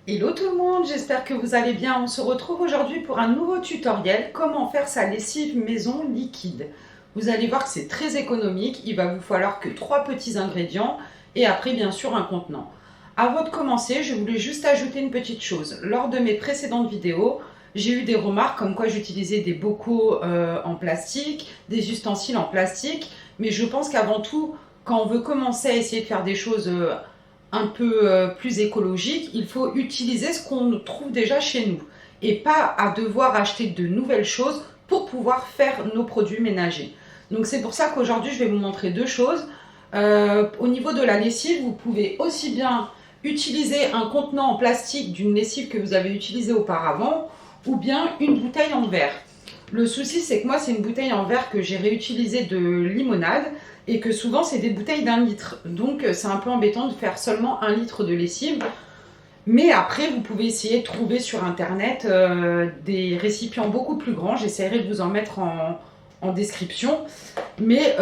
Hello tout le monde, j'espère que vous allez bien. On se retrouve aujourd'hui pour un nouveau tutoriel, comment faire sa lessive maison liquide. Vous allez voir que c'est très économique, il va vous falloir que 3 petits ingrédients et après bien sûr un contenant. Avant de commencer, je voulais juste ajouter une petite chose. Lors de mes précédentes vidéos, j'ai eu des remarques comme quoi j'utilisais des bocaux en plastique, des ustensiles en plastique, mais je pense qu'avant tout, quand on veut commencer à essayer de faire des choses un peu plus écologique, il faut utiliser ce qu'on trouve déjà chez nous et pas à devoir acheter de nouvelles choses pour pouvoir faire nos produits ménagers. Donc c'est pour ça qu'aujourd'hui je vais vous montrer deux choses. Au niveau de la lessive, vous pouvez aussi bien utiliser un contenant en plastique d'une lessive que vous avez utilisée auparavant ou bien une bouteille en verre. Le souci, c'est que moi, c'est une bouteille en verre que j'ai réutilisée de limonade et que souvent, c'est des bouteilles d'1 litre. Donc, c'est un peu embêtant de faire seulement 1 litre de lessive. Mais après, vous pouvez essayer de trouver sur Internet des récipients beaucoup plus grands. J'essaierai de vous en mettre en description. Mais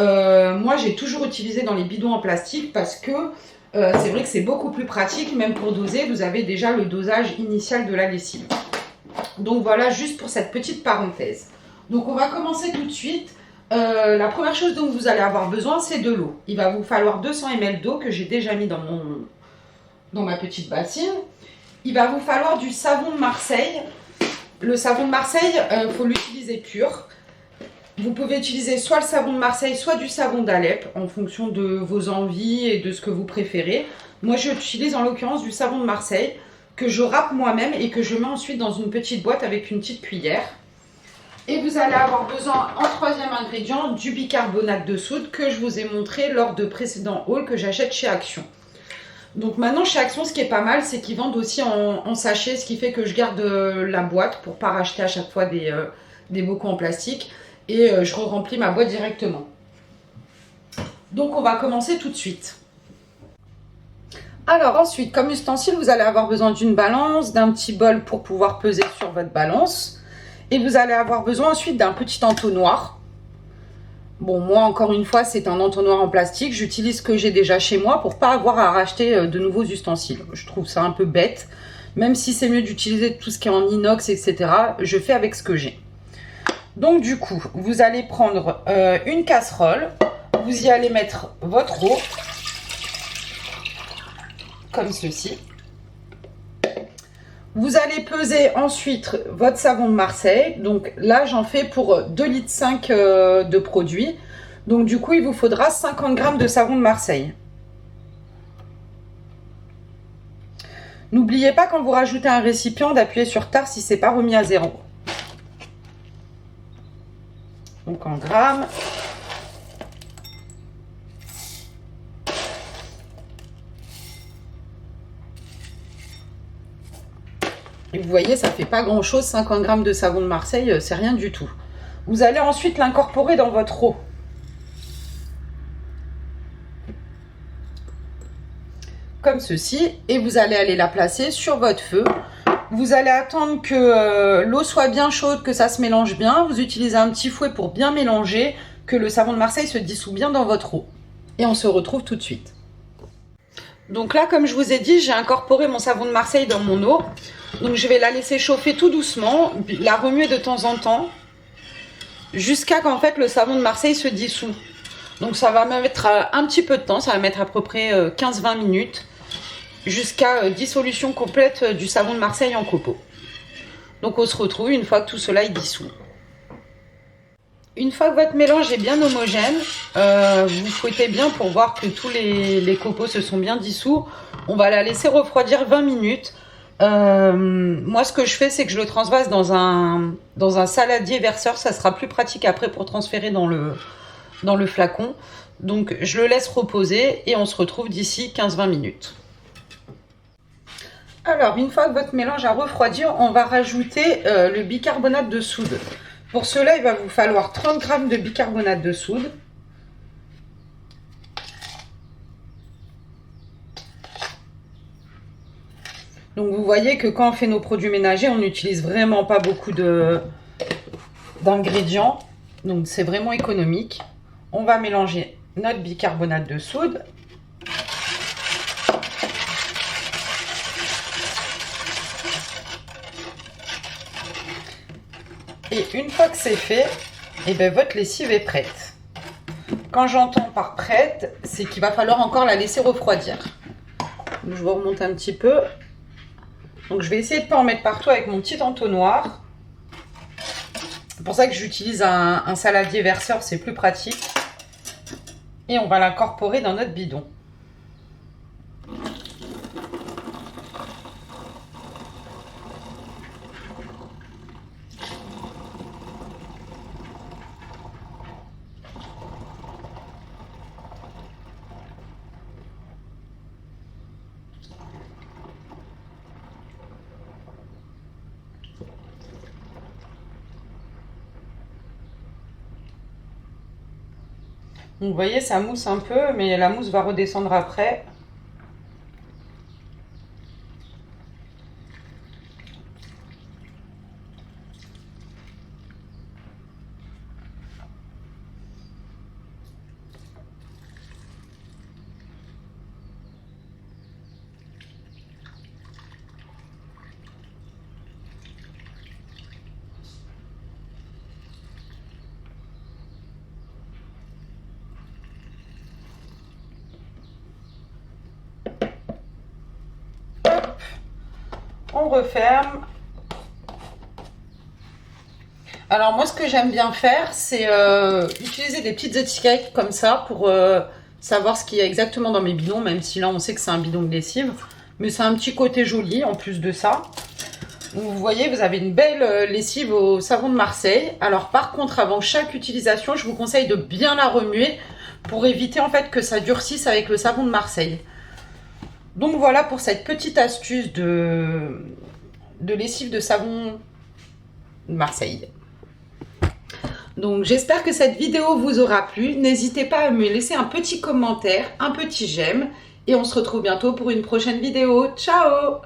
moi, j'ai toujours utilisé dans les bidons en plastique parce que c'est vrai que c'est beaucoup plus pratique. Même pour doser, vous avez déjà le dosage initial de la lessive. Donc voilà, juste pour cette petite parenthèse. Donc on va commencer tout de suite. La première chose dont vous allez avoir besoin, c'est de l'eau. Il va vous falloir 200 ml d'eau que j'ai déjà mis dans ma petite bassine. Il va vous falloir du savon de Marseille. Le savon de Marseille, il faut l'utiliser pur. Vous pouvez utiliser soit le savon de Marseille, soit du savon d'Alep, en fonction de vos envies et de ce que vous préférez. Moi, j'utilise en l'occurrence du savon de Marseille, que je râpe moi-même et que je mets ensuite dans une petite boîte avec une petite cuillère. Et vous allez avoir besoin, en troisième ingrédient, du bicarbonate de soude que je vous ai montré lors de précédents hauls que j'achète chez Action. Donc maintenant, chez Action, ce qui est pas mal, c'est qu'ils vendent aussi en sachet, ce qui fait que je garde la boîte pour ne pas racheter à chaque fois des bocaux en plastique. Et je remplis ma boîte directement. Donc on va commencer tout de suite. Alors ensuite, comme ustensile, vous allez avoir besoin d'une balance, d'un petit bol pour pouvoir peser sur votre balance. Et vous allez avoir besoin ensuite d'un petit entonnoir. Bon, moi, encore une fois, c'est un entonnoir en plastique. J'utilise ce que j'ai déjà chez moi pour pas avoir à racheter de nouveaux ustensiles. Je trouve ça un peu bête. Même si c'est mieux d'utiliser tout ce qui est en inox, etc. Je fais avec ce que j'ai. Donc du coup, vous allez prendre une casserole. Vous y allez mettre votre eau. Comme ceci. Vous allez peser ensuite votre savon de Marseille. Donc là, j'en fais pour 2,5 litres de produit. Donc du coup, il vous faudra 50 g de savon de Marseille. N'oubliez pas quand vous rajoutez un récipient d'appuyer sur tare si ce n'est pas remis à zéro. Donc en grammes. Et vous voyez, ça fait pas grand chose, 50 g de savon de Marseille, c'est rien du tout. Vous allez ensuite l'incorporer dans votre eau. Comme ceci, et vous allez aller la placer sur votre feu. Vous allez attendre que l'eau soit bien chaude, que ça se mélange bien. Vous utilisez un petit fouet pour bien mélanger, que le savon de Marseille se dissout bien dans votre eau. Et on se retrouve tout de suite. Donc là, comme je vous ai dit, j'ai incorporé mon savon de Marseille dans mon eau. Donc je vais la laisser chauffer tout doucement, la remuer de temps en temps, jusqu'à qu'en fait le savon de Marseille se dissout. Donc ça va mettre un petit peu de temps, ça va mettre à peu près 15-20 minutes, jusqu'à dissolution complète du savon de Marseille en copeaux. Donc on se retrouve une fois que tout cela est dissous. Une fois que votre mélange est bien homogène, vous fouettez bien pour voir que tous les copeaux se sont bien dissous. On va la laisser refroidir 20 minutes. Moi, ce que je fais, c'est que je le transvase dans un saladier verseur. Ça sera plus pratique après pour transférer dans le flacon. Donc, je le laisse reposer et on se retrouve d'ici 15-20 minutes. Alors, une fois que votre mélange a refroidi, on va rajouter le bicarbonate de soude. Pour cela, il va vous falloir 30 g de bicarbonate de soude. Donc vous voyez que quand on fait nos produits ménagers, on n'utilise vraiment pas beaucoup d'ingrédients. Donc c'est vraiment économique. On va mélanger notre bicarbonate de soude. Et une fois que c'est fait, et ben votre lessive est prête. Quand j'entends par prête, c'est qu'il va falloir encore la laisser refroidir. Donc, je vous remonte un petit peu. Donc je vais essayer de ne pas en mettre partout avec mon petit entonnoir. C'est pour ça que j'utilise un saladier verseur, c'est plus pratique. Et on va l'incorporer dans notre bidon. Donc vous voyez, ça mousse un peu, mais la mousse va redescendre après. On referme. Alors moi, ce que j'aime bien faire, c'est utiliser des petites étiquettes comme ça pour savoir ce qu'il y a exactement dans mes bidons, même si là on sait que c'est un bidon de lessive. Mais c'est un petit côté joli en plus de ça. Vous voyez, vous avez une belle lessive au savon de Marseille. Alors par contre, avant chaque utilisation, je vous conseille de bien la remuer pour éviter en fait que ça durcisse avec le savon de Marseille. Donc voilà pour cette petite astuce de lessive de savon de Marseille. Donc j'espère que cette vidéo vous aura plu. N'hésitez pas à me laisser un petit commentaire, un petit j'aime. Et on se retrouve bientôt pour une prochaine vidéo. Ciao!